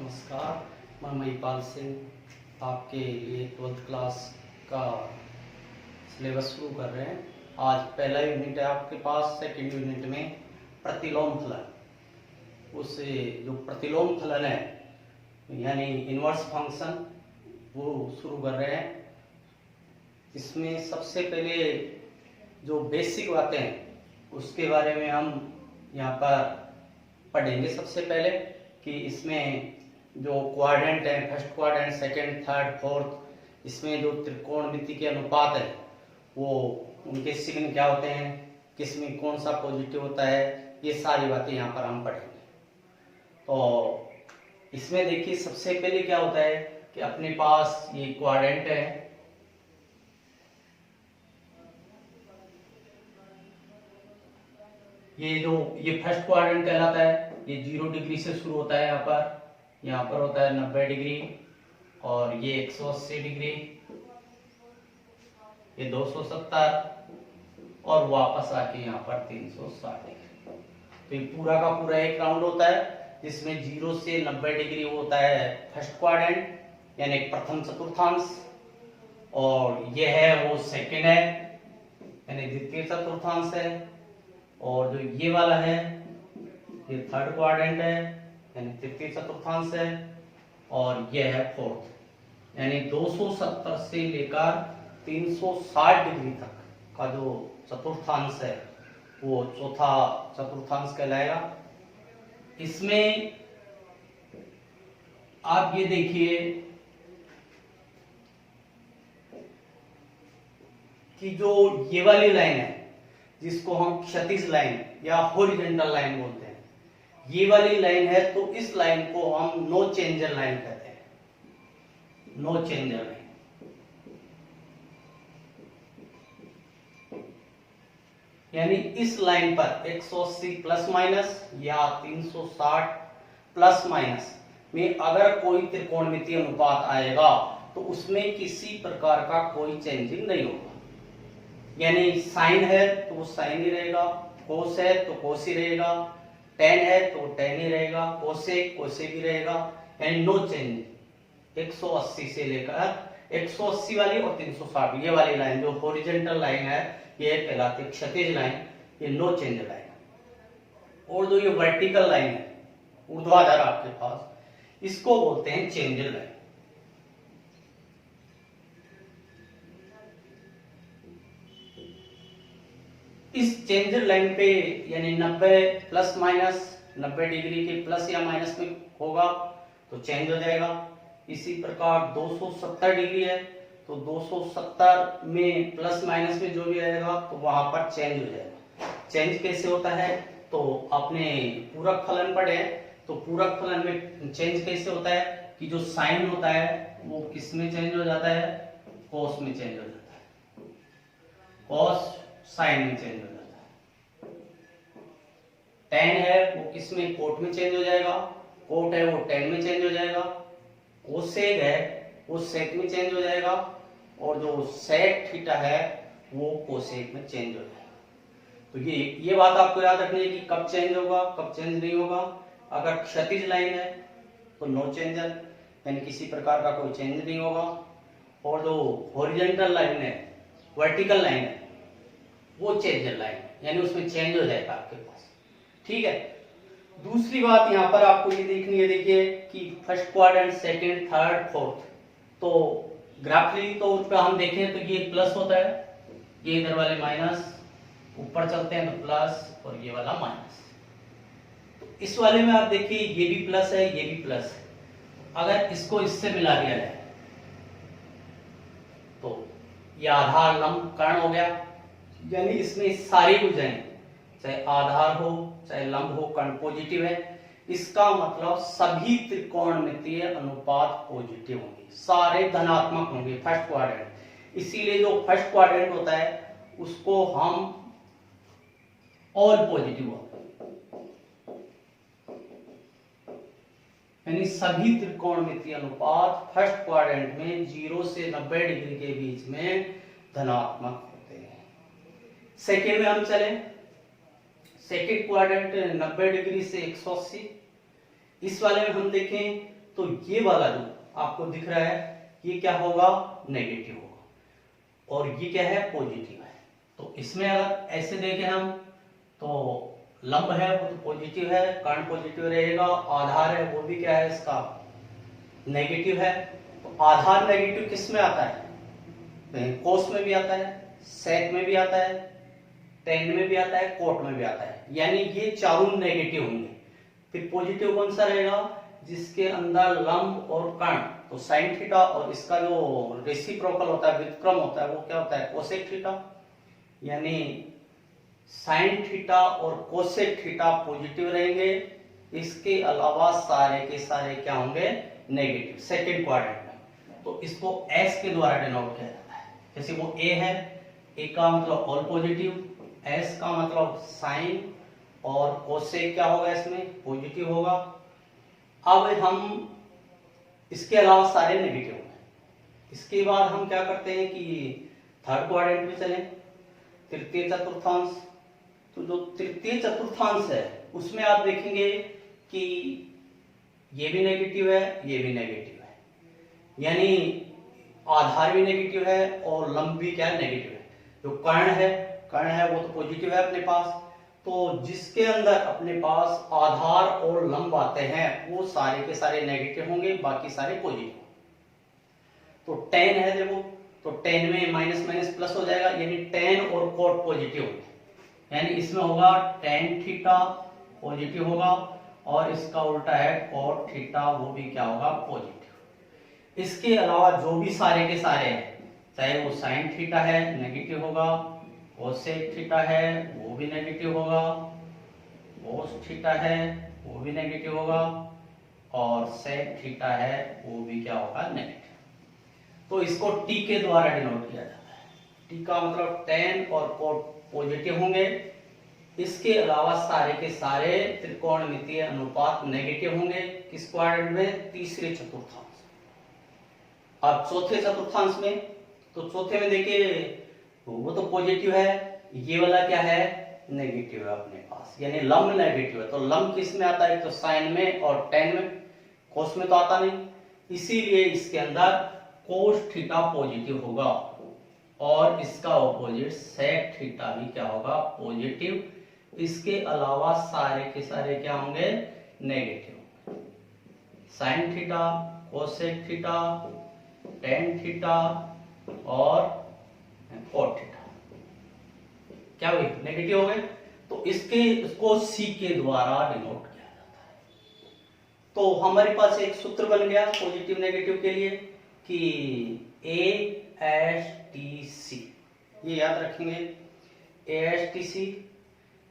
नमस्कार, मैं महिपाल सिंह आपके लिए 12th क्लास का सिलेबस शुरू कर रहे हैं। आज पहला यूनिट है आपके पास। सेकंड यूनिट में प्रतिलोम फलन, उससे जो प्रतिलोम फलन है यानी इनवर्स फंक्शन वो शुरू कर रहे हैं। इसमें सबसे पहले जो बेसिक बातें हैं उसके बारे में हम यहाँ पर पढ़ेंगे। सबसे पहले कि इसमें जो क्वाड्रेंट है, first quadrant, second, third, fourth, इसमें जो त्रिकोणमिति के अनुपात है वो उनके चिन्ह क्या होते हैं, किसमें कौन सा पॉजिटिव होता है, ये सारी बातें यहाँ पर हम पढ़ेंगे। तो इसमें देखिए सबसे पहले क्या होता है कि अपने पास ये क्वाड्रेंट है, ये फर्स्ट क्वाड्रेंट कहलाता है। ये 0 डिग्री से शुरू होता है, यहाँ पर होता है 90 डिग्री, और ये 180 डिग्री, ये 270 और वापस आके यहाँ पर 360 डिग्री। तो ये पूरा का पूरा एक राउंड होता है जिसमें 0 से 90 डिग्री होता है फर्स्ट क्वाड्रेंट यानी प्रथम चतुर्थांश, और ये है वो सेकंड है यानी द्वितीय चतुर्थांश है, और जो ये वाला है ये थर्ड क्वाड्रेंट है यानी तृतीय चतुर्थांश है, और ये है फोर्थ यानी 270 से लेकर 360 डिग्री तक का जो चतुर्थांश है वो चौथा चतुर्थांश कहलाएगा। इसमें आप ये देखिए कि जो ये वाली लाइन है जिसको हम क्षैतिज लाइन या हॉरिजॉन्टल लाइन बोलते हैं, ये वाली लाइन है, तो इस लाइन को हम नो चेंजर लाइन कहते हैं। नो चेंजर लाइन यानी इस लाइन पर 180 प्लस माइनस या 360 प्लस माइनस में अगर कोई त्रिकोणमितीय अनुपात आएगा तो उसमें किसी प्रकार का कोई चेंजिंग नहीं होगा। यानी साइन है तो वो साइन ही रहेगा, कोस है तो कोस ही रहेगा, टेन है तो टेन ही रहेगा, कोसेक कोसेक ही रहेगा, यानी नो चेंज। 180 से लेकर 180 वाली और 360 ये वाली लाइन जो हॉरिजॉन्टल लाइन है ये कहलाती है क्षैतिज लाइन, ये नो चेंज लाइन है। और जो ये वर्टिकल लाइन है ऊर्ध्वाधर आपके पास, इसको बोलते हैं चेंजर लाइन। इस चेंजर लाइन पे यानी 90 प्लस माइनस 90 डिग्री के प्लस या माइनस में होगा तो चेंज हो जाएगा। इसी प्रकार 270 डिग्री है तो 270 में प्लस माइनस में जो भी आएगा तो वहां पर चेंज हो जाएगा। चेंज कैसे होता है तो आपने पूरक फलन पढ़े, तो पूरक फलन में चेंज कैसे होता है कि जो साइन होता है वो किस में चेंज हो जाता है, कोस में चेंज हो जाता है, कोस साइन में चेंज हो जाता है। टेन है वो किस में, कोट में चेंज हो जाएगा, कोट है वो टेन में चेंज हो जाएगा, कोसेक है वो सेक में चेंज हो जाएगा, और जो सेक थीटा है वो कोसेक में चेंज हो जाएगा। तो ये बात आपको याद रखनी है कि कब चेंज होगा कब चेंज नहीं होगा। अगर क्षैतिज लाइन है तो नो चेंजर यानी किसी प्रकार का कोई चेंज नहीं होगा, और जो हॉरिजॉन्टल लाइन है वर्टिकल लाइन है वो चेंजर लाइन यानी उसमें चेंज हो जाएगा आपके पास। ठीक है। दूसरी बात यहाँ पर आपको ये देखनी है, देखिए कि first quadrant, second, third, fourth, तो ग्राफिकली तौर पे हम देखें तो ये प्लस होता है, ये इधर वाले माइनस, ऊपर चलते हैं तो प्लस, और ये वाला माइनस। तो इस वाले में आप देखिए ये भी प्लस है ये भी प्लस है। अगर इसको इससे मिला दिया जाए तो ये आधार लंब कर्ण हो गया, यानी इसमें सारी भुजाएं चाहे आधार हो चाहे लंब हो कर्ण पॉजिटिव है। इसका मतलब सभी त्रिकोणमितीय अनुपात पॉजिटिव होंगे, सारे धनात्मक होंगे फर्स्ट क्वाड्रेंट। इसीलिए जो फर्स्ट क्वाड्रेंट होता है उसको हम ऑल पॉजिटिव होता है, यानी सभी त्रिकोणमितीय अनुपात फर्स्ट क्वाड्रेंट में 0 से 90 डिग्री के बीच में धनात्मक होते हैं। सेकेंड में हम चले, सेकेंड क्वाड्रेंट 90 डिग्री से 180, इस वाले में हम देखें तो ये वाला जो आपको दिख रहा है ये क्या होगा, नेगेटिव होगा, और ये क्या है, पॉजिटिव है। तो इसमें अगर ऐसे देखें हम तो लंब है वो तो पॉजिटिव है, कर्ण पॉजिटिव रहेगा, आधार है वो भी क्या है इसका नेगेटिव है। तो आधार नेगेटिव किस में आता है, कोस में भी आता है, सेक में भी आता है, टेन में भी आता है, कोट में भी आता है, यानी ये चारों नेगेटिव होंगे। फिर पॉजिटिव कौन सा रहेगा, जिसके अंदर लंब और कर्ण, तो साइन थीटा, और इसका जो रेसिप्रोकल होता है, व्युत्क्रम होता है, वो क्या होता है, कोसेक थीटा। यानी साइन थीटा और कोसेक थीटा पॉजिटिव रहेंगे, इसके अलावा सारे के सारे क्या होंगे, नेगेटिव, सेकंड क्वाड्रेंट में। तो इसको एस के द्वारा डिनोट किया जाता है। जैसे वो ए है, ए का मतलब ऑल पॉजिटिव, एस का मतलब साइन, और कोसेक क्या होगा इसमें, पॉजिटिव होगा। अब हम इसके अलावा सारे नेगेटिव होंगे। इसके बाद हम क्या करते हैं कि थर्ड क्वाड्रेंट में चलें, तृतीय चतुर्थांश। तो जो तृतीय चतुर्थांश है उसमें आप देखेंगे कि ये भी नेगेटिव है, ये भी नेगेटिव है, यानी आधार भी नेगेटिव है और लंब भी क्या है, नेगेटिव है। जो कर्ण है वो तो पॉजिटिव है अपने पास। तो जिसके अंदर अपने पास आधार और लंब आते हैं वो सारे के सारे नेगेटिव होंगे, बाकी सारे पॉजिटिव। तो टेन है देखो, तो टेन में माइनस माइनस प्लस हो जाएगा, यानी टेन और कोट पॉजिटिव होंगे, यानी इसमें होगा टेन थीटा पॉजिटिव होगा, और इसका उल्टा है कोट थीटा, वो भी क्या होगा, पॉजिटिव। इसके अलावा जो भी सारे के सारे हैं, चाहे वो साइन थीटा है नेगेटिव होगा, कोसेक थीटा है वो भी नेगेटिव होगा, कोस थीटा है वो भी नेगेटिव होगा, और सेक थीटा है वो भी क्या होगा, नेगेटिव। तो इसको टी के द्वारा डिनोट किया जाता है। टी का मतलब टेन और कोट पॉजिटिव होंगे, इसके अलावा सारे के सारे त्रिकोणमितीय अनुपात नेगेटिव होंगे। किस क्वाड्रेंट में, तीसरे चतुर्थांश। अब चौथे चतुर्थांश में, तो चौथे में देखिए वो तो पॉजिटिव है, ये वाला क्या है, नेगेटिव है अपने पास, यानी लंब नेगेटिव है। तो लंब किस में आता है, तो साइन में और टेन में, कोस में तो आता नहीं, इसीलिए इसके अंदर कोस थीटा पॉजिटिव होगा, और इसका ऑपोजिट सेक थीटा भी क्या होगा, पॉजिटिव। इसके अलावा सारे के सारे क्या होंगे, negative. Sine theta, cosec theta, tan theta और कोट थीटा क्या हुई, नेगेटिव हो गए। तो इसको सी के द्वारा डिनोट किया जाता है। तो हमारे पास एक सूत्र बन गया पॉजिटिव नेगेटिव के लिए कि ASTC, ये याद रखेंगे, ASTC,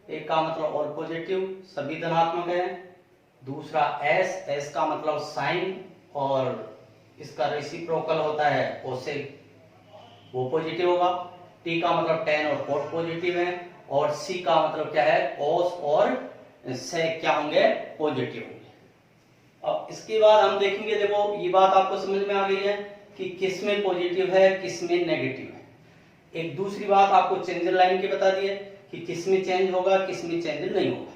ए का मतलब ऑल पॉजिटिव, सभी धनात्मक है। दूसरा एस का मतलब साइन, और इसका रेसिप्रोकल होता है कोसेक, वो पॉजिटिव होगा। टी का मतलब टेन और कोट पॉजिटिव है, और सी का मतलब क्या है, कोस और सेक क्या होंगे, पॉजिटिव होंगे। अब इसके बाद हम देखेंगे, देखो ये बात आपको समझ में आ गई है कि किस में पॉजिटिव है, किस में नेगेटिव है। एक दूसरी बात आपको चेंजर लाइन की बता दी है कि किस में चेंज होगा, किस में चेंज नहीं होगा।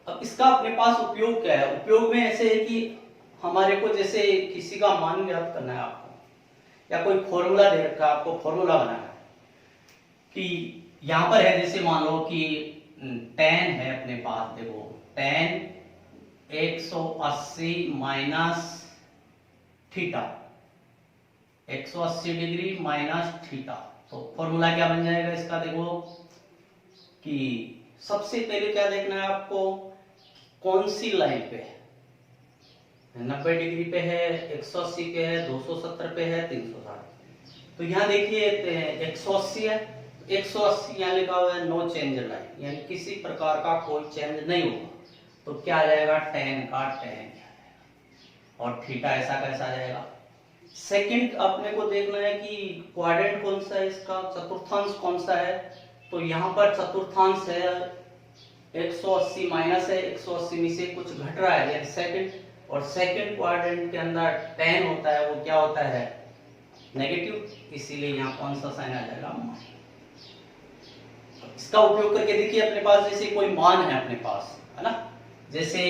अब इसका अपने पास उपयोग क्या है, उपयोग में ऐसे है कि हमारे को जैसे किसी का मान ज्ञात करना है आपको, या कोई फॉर्मूला दे रखा है आपको, फॉर्मूला बनाना है कि यहां पर है, जैसे मान लो कि टेन है अपने पास, देखो ten 180 minus theta, 180 degree minus theta. तो फॉर्मूला क्या बन जाएगा इसका, देखो कि सबसे पहले क्या देखना है आपको, कौन सी लाइन पे है, 90 डिग्री पे है, 180 पे है, 270 पे है, 360। तो यहाँ देखिए 180 है, 180 यहाँ लिखा हुआ है नो चेंज लाइन, यानी किसी प्रकार का कोई चेंज नहीं होगा। तो क्या आ जाएगा, टेन का टेन, और थीटा ऐसा कैसा आ जाएगा। सेकंड अपने को देखना है कि क्वाड्रेंट कौन सा है, इसका चतुर्थांश कौन सा है। तो यहाँ पर चतुर्थांश है 180 माइनस है, 180 में से कुछ घट रहा है, यानी सेकंड, और सेकंड क्वाड्रेंट के अंदर 10 होता है, वो क्या होता है, नेगेटिव, इसीलिए यहाँ कौन सा साइन आ जाएगा। इसका उपयोग करके देखिए अपने पास जैसे कोई मान है अपने पास, है ना, जैसे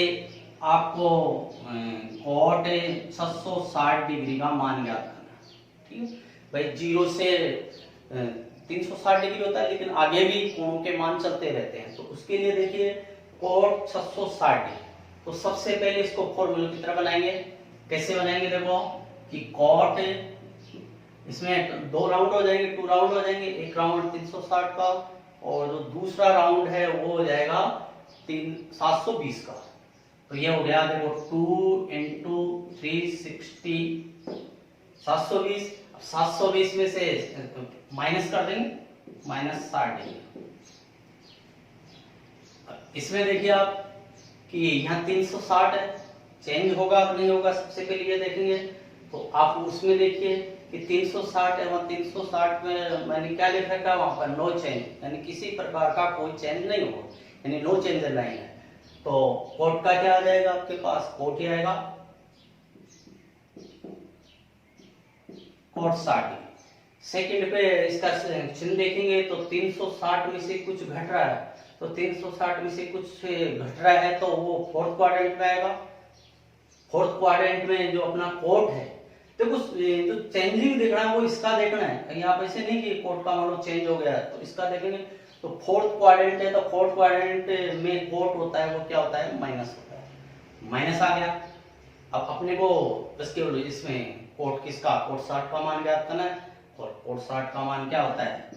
आपको कॉट 660 डिग्री का मान ज्ञात करना है। ठीक है भाई, 0 से 360 डिग्री होता है, लेकिन आगे भी कोणों के मान चलते रहते हैं। तो उसके लिए देखिए कॉट 660 डिग्री, तो सबसे पहले इसको फॉर्मूले की तरह बनाएंगे। कैसे बनाएंगे, देखो कि कॉट, इसमें 2 राउंड हो जाएंगे, 2 राउंड हो जाएंगे। एक राउंड 360 का और जो दूसरा राउंड है वो हो जाएगा 720 का। तो ये हो गया देखो 2 इंटू 360 720। 720 में से माइनस कर देंगे, -60 डिग्री। इसमें देखिए आप कि यहाँ 360 है, चेंज होगा कि नहीं होगा, सबसे पहले ये देखेंगे। तो आप उसमें देखिए कि 360 है, वहां 360 में मैंने क्या लिखा था, वहां पर नो चेंज, यानी किसी प्रकार का कोई चेंज नहीं होगा, यानी नो चेंज लाइन है। तो कोट का क्या आ जाएगा आपके पास, कोट ही आएगा कोट 60। सेकंड पे इसका चिन्ह देखेंगे तो 360 में से कुछ घट रहा है, तो 360 में से कुछ घट रहा है तो वो फोर्थ क्वाड्रेंट में आएगा। फोर्थ क्वाड्रेंट में जो अपना कोट है, देखो जो चेंजिंग देखना है वो इसका देखना है, कहीं आप ऐसे नहीं कि कोट का मान लो चेंज हो गया है तो इसका देखेंगे। तो फोर्थ क्वाड्रेंट है, तो फोर्थ क्वाड्रेंट में कोट होता है वो क्या होता है, माइनस होता है। माइनस आ गया। अब अपने को इसके इसमें कोट किसका, कोट 60 का मान ज्ञात करना है, और कोट 60 का मान क्या होता है,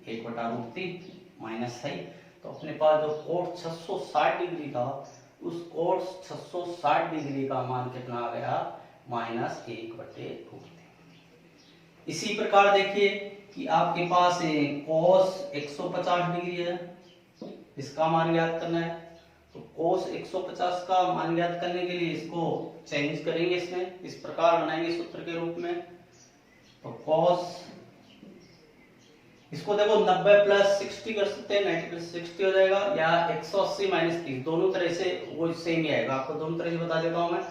1/√3 माइनस है। तो अपने पास जो कोट 660 डिग्री था, उस कोट 660 डिग्री का मान कितना आ गया, -1/√3। इसी प्रकार देखिए कि आपके पास कोस 150 डिग्री है, इसका मान ज्ञात करना है। तो कोस 150 का मान ज्ञात करने के लिए इसको चेंज करेंगे, इसमें इस प्रकार बनाएंगे सूत्र के रूप में। तो कोस, इसको देखो 90 + 60 कर सकते हैं, 90 + 60 हो जाएगा, या 180 - 30, दोनों तरह से वो सेम ही आएगा। आपको दोनों तरह से बता देता हूं मैं।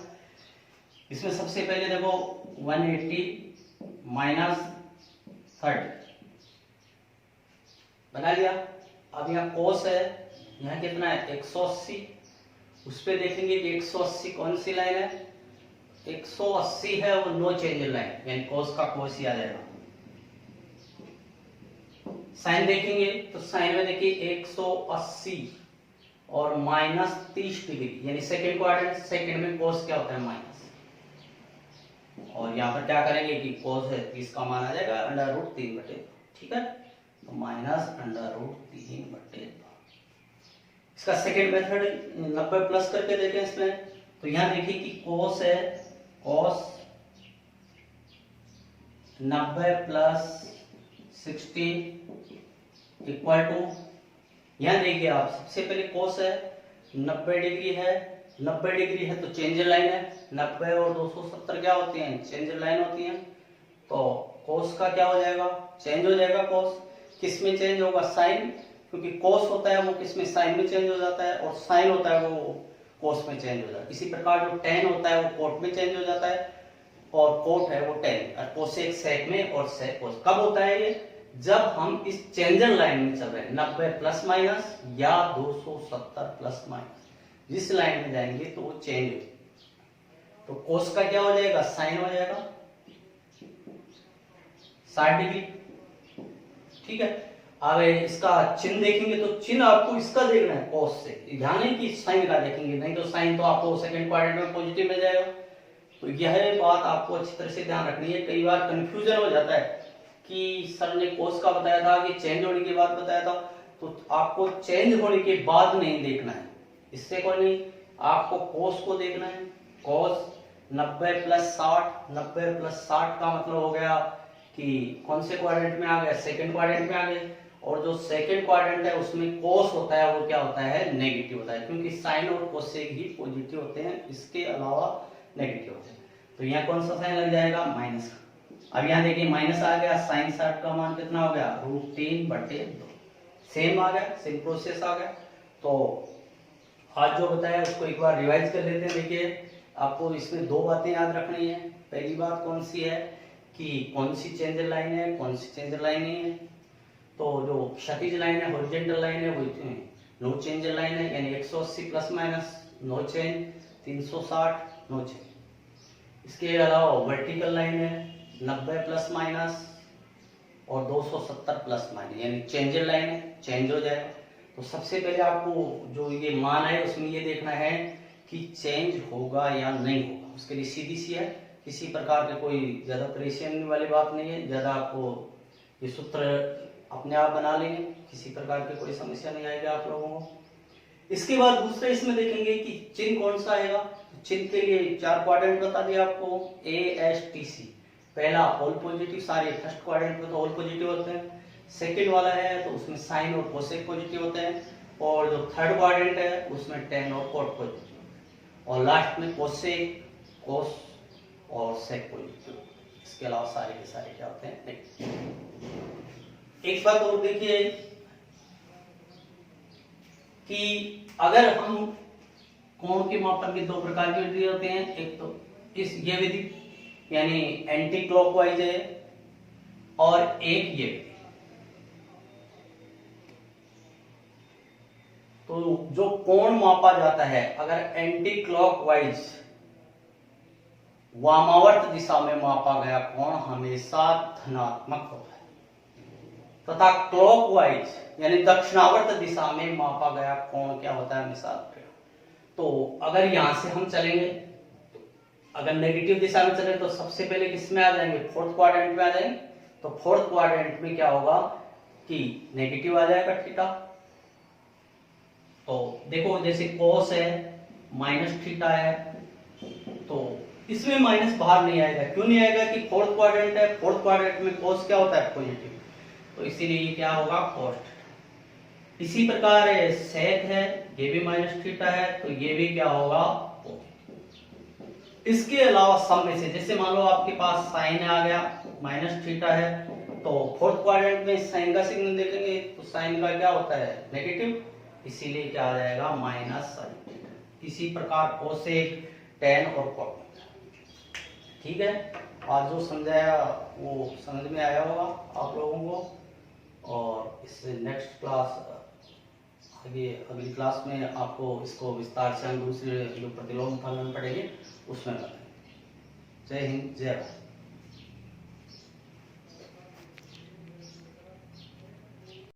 इसमें सबसे पहले देखो 180 - 30 बना लिया। अब यहाँ कोस है, यहाँ कितना है 180, उस पे देखेंगे कि 180 कौन सी लाइन है, 180 है वो नो चेंज लाइन, यानी कोस का कोस ही आ जाएगा। साइन देखेंगे तो साइन में देखिए 180 और -30 डिग्री, यानी सेकंड क्वाड्रेंट, सेकंड में कोस क्या होता है, माइनस। और यहाँ पर क्या करेंगे कि कोस है 30 का मान आ जाएगा √3/2, ठीक है। तो -√3/2। इसका सेकंड मेथड 90 प्लस करके देखें इसमें। तो यहाँ देखिए कि कोस है, कोस 90 + 60 इक्वल टू, यहाँ देखिए आप सबसे पहले कोस है 90 डिग्री है, 90 डिग्री है तो चेंज लाइन है, 90 और 270 क्या होती हैं, चेंज लाइन होती हैं। तो कोस का क्या हो जाएगा, चेंज हो जाएगा। कोस किस में चेंज होगा, साइन, क्योंकि कोस होता है वो किस में, साइन में चेंज हो जाता है, और साइन होता है वो कोस में चेंज हो जाता है। इसी प्रकार जो टेन होता है वो कोट में चेंज हो जाता है, और कोट है वो टेन, और कोसेक सेक में, और सेक कोस। कब होता है ये, जब हम इस चेंजर लाइन में चल रहे हैं, 90 प्लस माइनस या 270 प्लस माइनस, जिस लाइन में जाएंगे तो वो चेंज हो। तो कोस का क्या हो जाएगा, साइन हो जाएगा 60 डिग्री, ठीक है। अब इसका चिन्ह देखेंगे तो चिन्ह आपको इसका देखना है कोस से, ध्यान है कि साइन का देखेंगे, नहीं तो साइन तो आपको सेकंड क्वाड्रेंट में पॉजिटिव मिल जाएगा। तो यह बात आपको अच्छी तरह से ध्यान रखनी है। कई बार कंफ्यूजन हो जाता है कि सर ने कोस का बताया था कि चेंज होने के बाद बताया था, तो आपको चेंज होने के बाद नहीं देखना है, इससे कोई नहीं, आपको कोस को देखना है। कोस 90 + 60, 90 + 60 का मतलब हो गया कि कौन से क्वाड्रेंट में आ गया, सेकंड क्वाड्रेंट में आ गए, और जो सेकंड क्वाड्रेंट है उसमें कोस होता है वो क्या होता है, नेगेटिव होता है, क्योंकि साइन और कोसेक ही पॉजिटिव होते हैं, इसके अलावा नेगेटिव होते हैं। तो यहाँ कौन सा साइन लग जाएगा, माइनस का। अब यहाँ देखिए माइनस आ गया, साइन 60 का मान कितना हो गया, √3/2, सेम आ गया, सेम प्रोसेस आ गया। तो आज जो बताया उसको एक बार रिवाइज कर लेते हैं। देखिए आपको इसमें 2 बातें याद रखनी है। पहली बात कौन सी है कि कौन सी चेंजर लाइन है, कौन सी चेंजर लाइन नहीं है। तो जो क्षैतिज लाइन है, हॉरिजॉन्टल लाइन है, वो नो चेंजर लाइन है, यानी 180 plus minus no change. 360 no change. इसके अलावा वर्टिकल लाइन है 90 प्लस माइनस और 270 प्लस माइनस, यानी चेंजर लाइन है, चेंज हो जाएगा। तो सबसे पहले आपको जो ये मान है उसमें ये देखना है कि चेंज होगा या नहीं होगा। उसके लिए सीधी सी है, किसी प्रकार के कोई ज्यादा परेशानी वाली बात नहीं है, ज्यादा आपको ये सूत्र अपने आप बना लेंगे, किसी प्रकार की कोई समस्या नहीं आएगी आप लोगों को। इसके बाद दूसरा इसमें देखेंगे कि चिन्ह कौन सा आएगा। चिन्ह के लिए 4 क्वाड्रेंट बता दिया आपको, ASTC। पहला ऑल पॉजिटिव, सारे फर्स्ट क्वाड्रेंट में तो ऑल पॉजिटिव होते हैं। सेकंड वाला है तो उसमें साइन और कोसेक पॉजिटिव होते हैं, और जो थर्ड क्वाड्रेंट है उसमें टेन और कोट पॉजिटिव, और लास्ट में कोसेक, कोस और सेक पॉजिटिव। इसके अलावा सारे के सारे क्या होते हैं नेगेटिव। एक बात और देखिए कि अगर हम कोण के मापन के 2 प्रकार की विधि होते हैं, एक तो ये विधि यानी एंटी क्लॉकवाइज है, और एक ये विधि। तो जो कोण मापा जाता है, अगर एंटी क्लॉकवाइज वामावर्त दिशा में मापा गया कोण हमेशा धनात्मक होता है, तथा क्लॉकवाइज यानी दक्षिणावर्त दिशा में मापा गया कोण क्या होता है, हमेशा ऋण। तो अगर यहां से हम चलेंगे, अगर नेगेटिव दिशा में चले तो सबसे पहले किस में आ जाएंगे, फोर्थ क्वाड्रेंट में आ जाएंगे। तो फोर्थ क्वाड्रेंट में क्या होगा कि नेगेटिव आ जाएगा थीटा। तो देखो जैसे कोस है माइनस थीटा है, तो इसमें माइनस बाहर नहीं आएगा। क्यों नहीं आएगा कि फोर्थ क्वाड्रेंट है, फोर्थ क्वाड्रेंट में कोस क्या होता है, पॉजिटिव, तो इसीलिए ये क्या होगा, कोस। इसी प्रकार सेक है, ये भी माइनस थीटा है, तो ये भी क्या होगा, पॉजिटिव। इसके अलावा सब में से जैसे मान लो आपके पास साइन आ गया माइनस थीटा है, तो फोर्थ क्वाड्रेंट में साइन का सिग्नल देखेंगे तो साइन का क्या होता है, नेगेटिव, इसीलिए क्या आ जाएगा, माइनस साइन। इसी प्रकार कोसेक, टेन और कॉट। ठीक है, आज जो समझाया वो समझ में आया होगा आप लोगों को। और इससे नेक्स्ट क्लास आगे अगली क्लास में आपको इसको विस्तार से हम दूसरे जो प्रतिलोम फलन पढ़ेंगे उसमें बताएंगे। जय हिंद, जय भारत।